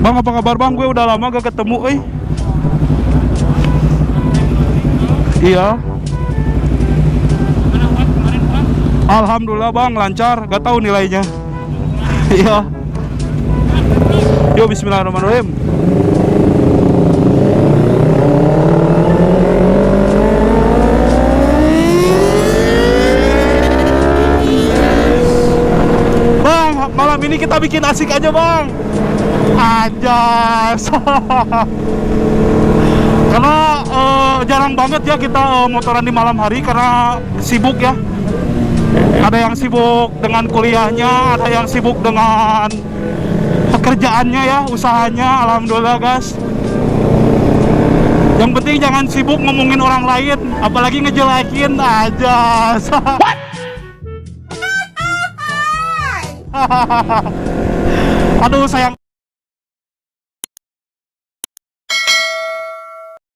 Bang, apa kabar bang? Gue udah lama gak ketemu, Iya. Alhamdulillah bang, lancar. Gak tahu nilainya. Iya. Yo, bismillahirrahmanirrahim. Bang, malam ini kita bikin asik aja bang. Anjas. Karena jarang banget ya kita motoran di malam hari karena sibuk ya. Ada yang sibuk dengan kuliahnya, ada yang sibuk dengan pekerjaannya ya, usahanya. Alhamdulillah guys. Yang penting jangan sibuk ngomongin orang lain, apalagi ngejelekin aja. Aduh sayang.